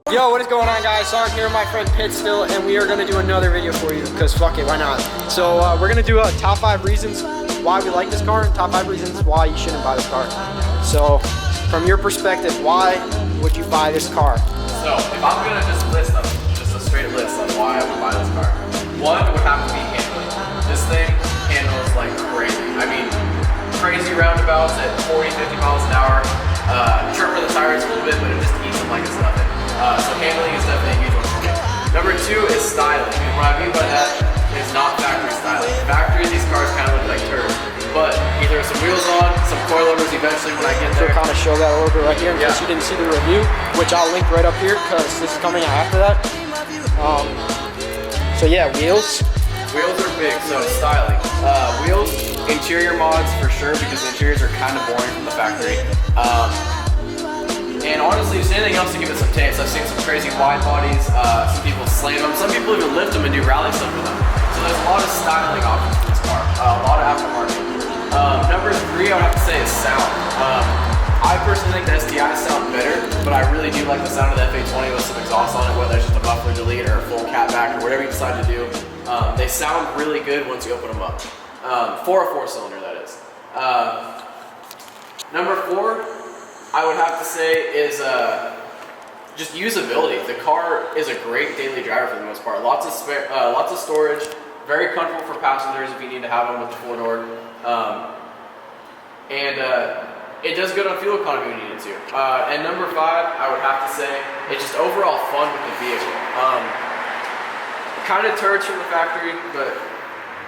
Yo, what is going on, guys? Sark here, my friend Pitt still, and we are gonna do another video for you because fuck it, why not? So we're gonna do a top 5 reasons why we like this car and top 5 reasons why you shouldn't buy this car. So from your perspective, why would you buy this car? So if I'm gonna just list them, just a straight list on why I would buy this car, one would have to be handling. This thing handles like crazy. I mean, crazy roundabouts at 40, 50 miles an hour. Chirp for the tires a little bit, but it just eats them like it's nothing. So handling is definitely a huge one for me. Number 2 is styling. And what I mean by that is not factory styling. Factory, these cars kind of look like turds. But you throw some wheels on, some coilovers eventually when I get there. So kind of show that a little bit right here in case you didn't see the review, which I'll link right up here because this is coming out after that. So yeah, wheels. Wheels are big, so styling. Wheels, interior mods for sure because the interiors are kind of boring from the factory. And honestly, if anything else to give it some taste, I've seen some crazy wide bodies, some people slam them, some people even lift them and do rally stuff with them. So there's a lot of styling options for this car, a lot of aftermarket. Number 3, I would have to say is sound. I personally think the STIs sound better, but I really do like the sound of the F820 with some exhaust on it, whether it's just a muffler delete or a full catback or whatever you decide to do. They sound really good once you open them up. For a 4-cylinder, that is. Number 4, I would have to say is just usability. The car is a great daily driver for the most part. Lots of storage, very comfortable for passengers if you need to have them with the 4-door. It does good on fuel economy when you need it to. And number 5, I would have to say, it's just overall fun with the vehicle. Kind of turds from the factory, but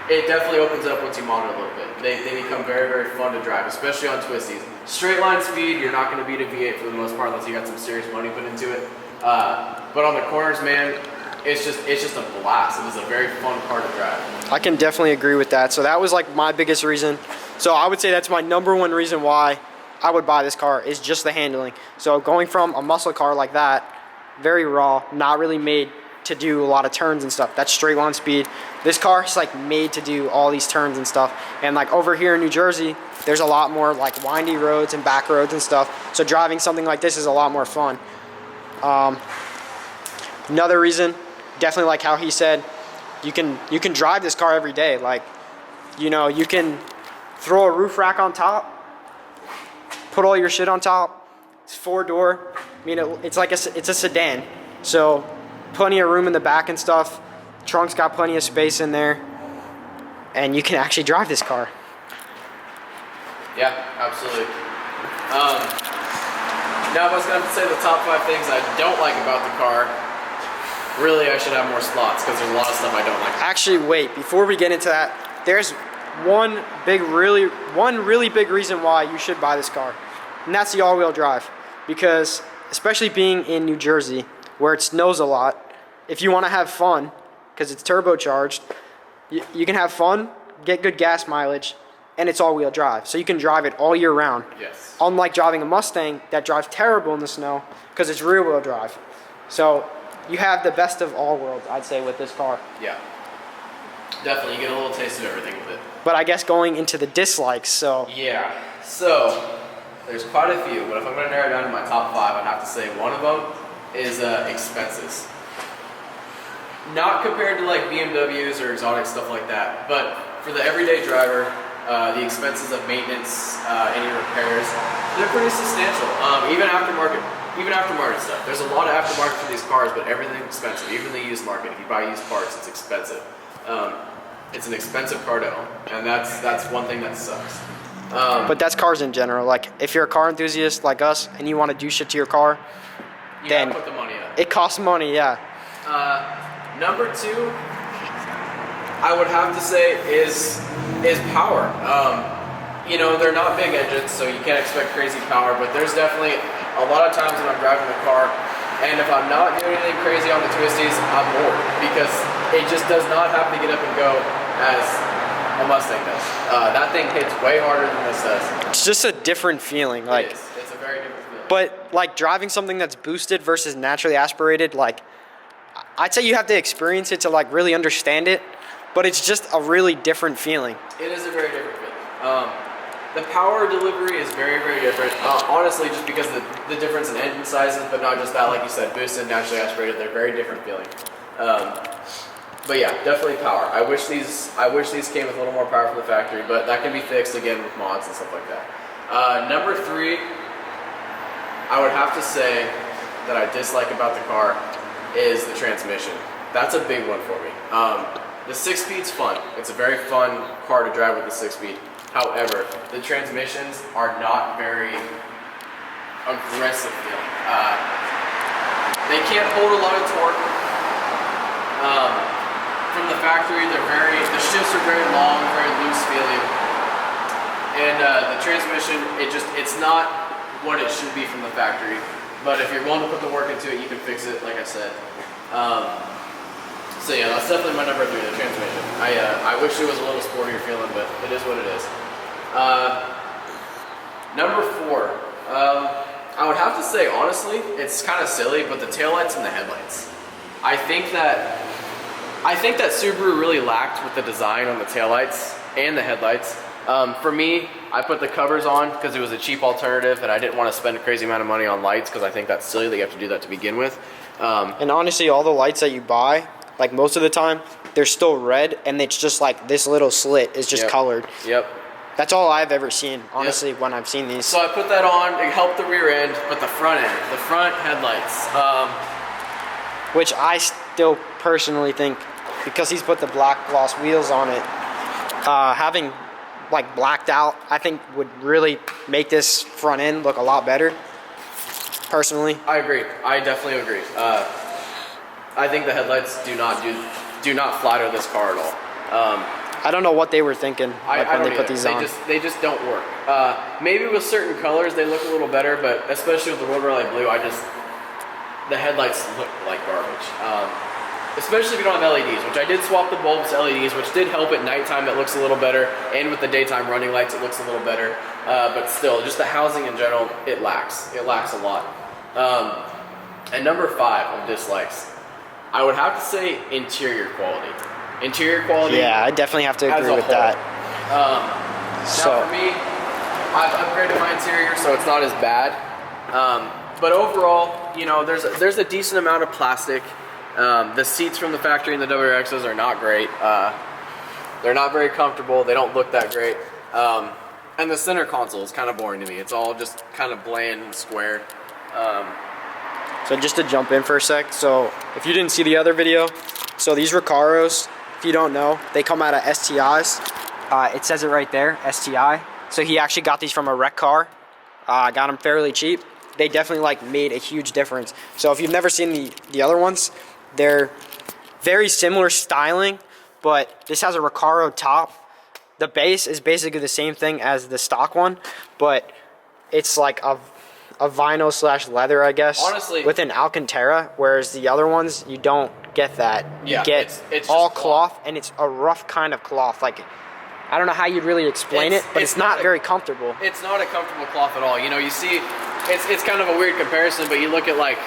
it definitely opens up once you mod it a little bit. They become very, very fun to drive, especially on twisties. Straight line speed, you're not going to beat a V8 for the most part unless you got some serious money put into it. But on the corners, man, it's just a blast. It is a very fun car to drive. I can definitely agree with that. So that was like my biggest reason. So I would say that's my number 1 reason why I would buy this car is just the handling. So going from a muscle car like that, very raw, not really made to do a lot of turns and stuff. That's straight line speed. This car is like made to do all these turns and stuff. And like over here in New Jersey, there's a lot more like windy roads and back roads and stuff. So driving something like this is a lot more fun. Another reason, definitely like how he said, you can drive this car every day. Like, you know, you can throw a roof rack on top, put all your shit on top. It's 4-door. I mean, it's a sedan. So plenty of room in the back and stuff. Trunk's got plenty of space in there, and you can actually drive this car. Yeah, absolutely. Now if I was going to say the top 5 things I don't like about the car, really I should have more slots because there's a lot of stuff I don't like. Actually, wait, before we get into that, there's one really big reason why you should buy this car, and that's the all-wheel drive. Because especially being in New Jersey, where it snows a lot, if you want to have fun, because it's turbocharged, you can have fun, get good gas mileage, and it's all-wheel drive. So you can drive it all year round. Yes. Unlike driving a Mustang that drives terrible in the snow because it's rear-wheel drive. So you have the best of all worlds, I'd say, with this car. Yeah. Definitely, you get a little taste of everything with it. But I guess going into the dislikes, so... Yeah. So, there's quite a few, but if I'm going to narrow it down to my top 5, I'd have to say one of them is expenses. Not compared to like BMWs or exotic stuff like that, but for the everyday driver, the expenses of maintenance, any repairs, they're pretty substantial. Even aftermarket stuff. There's a lot of aftermarket for these cars, but everything's expensive. Even the used market, if you buy used parts, it's expensive. It's an expensive car to own, and that's one thing that sucks. But that's cars in general. Like, if you're a car enthusiast like us and you want to do shit to your car, then put the money up. It costs money, yeah. Number 2, I would have to say is power. You know, they're not big engines, so you can't expect crazy power, but there's definitely a lot of times when I'm driving the car, and if I'm not doing anything crazy on the twisties, I'm bored, because it just does not have to get up and go as a Mustang does. That thing hits way harder than this does. It's just a different feeling. Like, it is. It's a very different feeling. But like driving something that's boosted versus naturally aspirated, like, I'd say you have to experience it to like really understand it. but it's just a really different feeling. It is a very different feeling. The power delivery is very, very different. Honestly, just because of the difference in engine sizes, but not just that, like you said, boosted, naturally aspirated, they're very different feeling. But yeah, definitely power. I wish these came with a little more power from the factory, but that can be fixed again with mods and stuff like that. Number 3, I would have to say that I dislike about the car is the transmission. That's a big one for me. The 6-speed's fun. It's a very fun car to drive with the 6-speed. However, the transmissions are not very aggressive feeling. They can't hold a lot of torque. From the factory, the shifts are very long, very loose feeling. And the transmission, it's not what it should be from the factory. But if you're willing to put the work into it, you can fix it, like I said. So yeah, that's definitely my number 3, the transmission. I wish it was a little sportier feeling, but it is what it is. Number 4, I would have to say, honestly, it's kind of silly, but the taillights and the headlights. I think that Subaru really lacked with the design on the taillights and the headlights. For me, I put the covers on because it was a cheap alternative, and I didn't want to spend a crazy amount of money on lights because I think that's silly that you have to do that to begin with. And honestly, all the lights that you buy, like most of the time, they're still red, and it's just like this little slit is just colored. Yep. That's all I've ever seen, honestly, when I've seen these. So I put that on. It helped the rear end, but the front headlights. Which I still personally think, because he's put the black gloss wheels on it, having like blacked out, I think would really make this front end look a lot better. Personally, I agree. I definitely agree. I think the headlights do not flatter this car at all. I don't know what they were thinking when they put these on. They just don't work. Maybe with certain colors they look a little better, but especially with the Road Rally Blue, the headlights look like garbage. Especially if you don't have LEDs, which I did swap the bulbs to LEDs, which did help at nighttime. It looks a little better, and with the daytime running lights, it looks a little better. But still, just the housing in general, it lacks. It lacks a lot. And number 5 of dislikes, I would have to say interior quality. Interior quality. Yeah, I definitely have to agree with that. Now for me, I've upgraded my interior, so it's not as bad. But overall, you know, there's a decent amount of plastic. The seats from the factory in the WRXs are not great. They're not very comfortable. They don't look that great. And the center console is kind of boring to me. It's all just kind of bland and square. So just to jump in for a sec, so if you didn't see the other video, so these Recaros, if you don't know, they come out of STIs. It says it right there, STI. So he actually got these from a wreck car. Got them fairly cheap. They definitely like made a huge difference. So if you've never seen the other ones, they're very similar styling, but this has a Recaro top. The base is basically the same thing as the stock one, but it's like a vinyl slash leather, I guess. Honestly, with an Alcantara, whereas the other ones you don't get that. You get it's all cloth, and it's a rough kind of cloth. Like, I don't know how you'd really explain it, but it's not very comfortable. It's not a comfortable cloth at all. You know, you see, it's kind of a weird comparison, but you look at like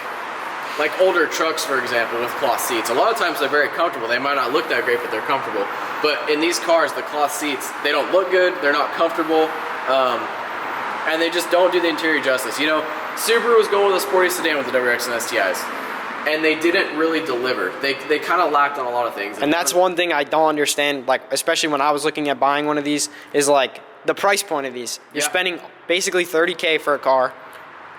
older trucks, for example, with cloth seats. A lot of times they're very comfortable. They might not look that great, but they're comfortable. But in these cars, the cloth seats, they don't look good. They're not comfortable. And they just don't do the interior justice. You know, Subaru was going with a sporty sedan with the WRX and STIs, and they didn't really deliver. They kind of lacked on a lot of things. And that's one thing I don't understand, like, especially when I was looking at buying one of these, is like the price point of these. You're spending basically $30K for a car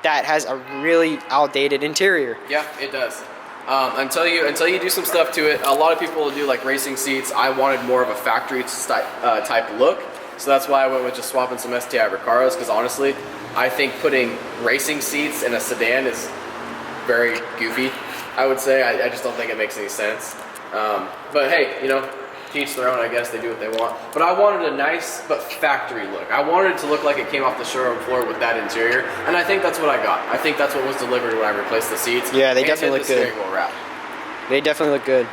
that has a really outdated interior. Yeah, it does. Until you do some stuff to it. A lot of people will do like racing seats. I wanted more of a factory type look. So that's why I went with just swapping some STI Recaros, because honestly, I think putting racing seats in a sedan is very goofy, I would say. I just don't think it makes any sense. But hey, you know, to each their own, I guess. They do what they want. But I wanted a nice but factory look. I wanted it to look like it came off the showroom floor with that interior, and I think that's what I got. I think that's what was delivered when I replaced the seats. Yeah, they definitely look good. They definitely look good.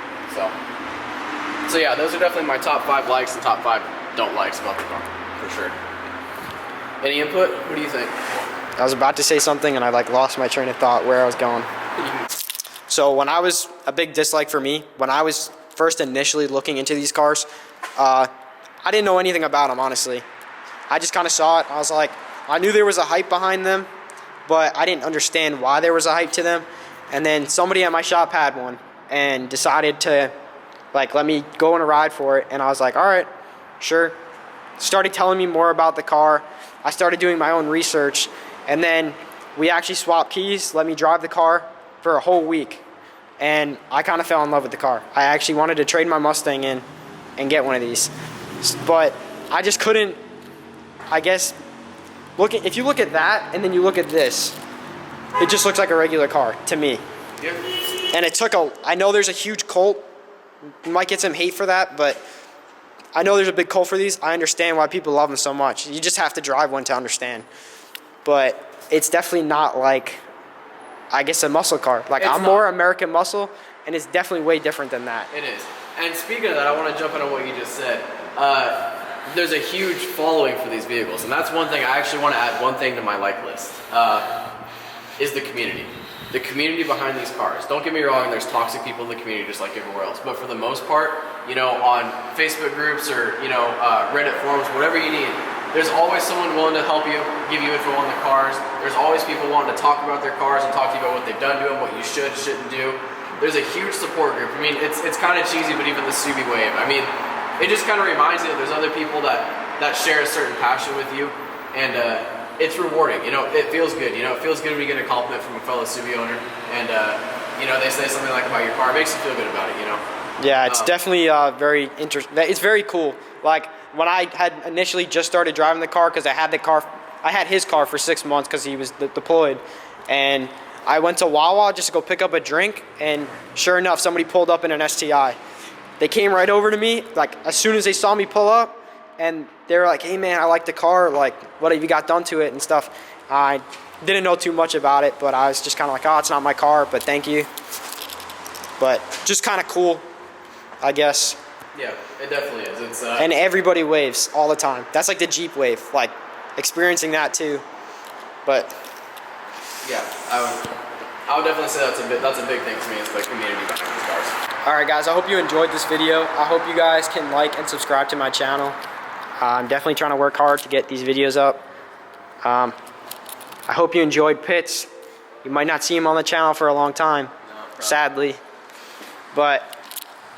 So yeah, those are definitely my top 5 likes and top 5 don't likes about the car, for sure. Any input? What do you think? I was about to say something and I like lost my train of thought where I was going. So when I was, a big dislike for me, when I was first initially looking into these cars, I didn't know anything about them, honestly. I just kind of saw it. I was like, I knew there was a hype behind them, but I didn't understand why there was a hype to them. And then somebody at my shop had one and decided to like let me go on a ride for it. And I was like, all right, sure. Started telling me more about the car. I started doing my own research, and then we actually swapped keys, let me drive the car for a whole week. And I kind of fell in love with the car. I actually wanted to trade my Mustang in and get one of these. But I just couldn't, I guess, if you look at that and then you look at this, it just looks like a regular car to me. Yep. And it took I know there's a huge cult. You might get some hate for that, but I know there's a big cult for these. I understand why people love them so much. You just have to drive one to understand. But it's definitely not like, I guess, a muscle car. Like, I'm more American muscle, and it's definitely way different than that. It is. And speaking of that, I want to jump into what you just said. There's a huge following for these vehicles, and that's one thing. I actually want to add one thing to my like list, is the community. The community behind these cars. Don't get me wrong, there's toxic people in the community just like everywhere else, but for the most part, you know, on Facebook groups or, you know, Reddit forums, whatever you need, there's always someone willing to help you, give you info on the cars. There's always people wanting to talk about their cars and talk to you about what they've done to them, what you should, shouldn't do. There's a huge support group. I mean, it's kind of cheesy, but even the Subi wave, I mean, it just kind of reminds you that there's other people that share a certain passion with you, and it's rewarding. You know, it feels good. You know, it feels good when you get a compliment from a fellow Subi owner, and you know, they say something like about your car. It makes you feel good about it. You know. Yeah, it's definitely very interesting. It's very cool. Like when I had initially just started driving the car, because I had his car for 6 months because he was deployed, and I went to Wawa just to go pick up a drink, and sure enough, somebody pulled up in an STI. They came right over to me, like as soon as they saw me pull up, and they were like, hey man, I like the car, like what have you got done to it and stuff. I didn't know too much about it, but I was just kind of like, oh, it's not my car, but thank you. But just kind of cool, I guess. Yeah, it definitely is. It's and everybody waves all the time. That's like the Jeep wave, like experiencing that too. But yeah, I would definitely say that's a big thing to me. It's the community behind these cars. All right, guys, I hope you enjoyed this video. I hope you guys can like and subscribe to my channel. I'm definitely trying to work hard to get these videos up. I hope you enjoyed Pitts. You might not see him on the channel for a long time, sadly. But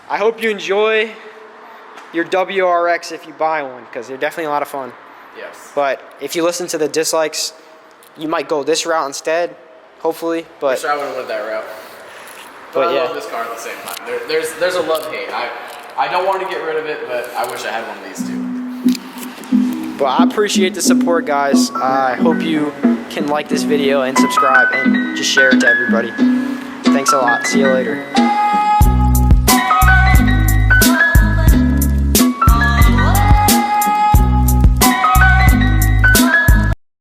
I hope you enjoy your WRX if you buy one, because they're definitely a lot of fun. Yes. But if you listen to the dislikes, you might go this route instead, hopefully. But wish I would have went that route. But I love this car at the same time. There's a love-hate. I don't want to get rid of it, but I wish I had one of these too. But I appreciate the support, guys. I hope you can like this video and subscribe and just share it to everybody. Thanks a lot. See you later.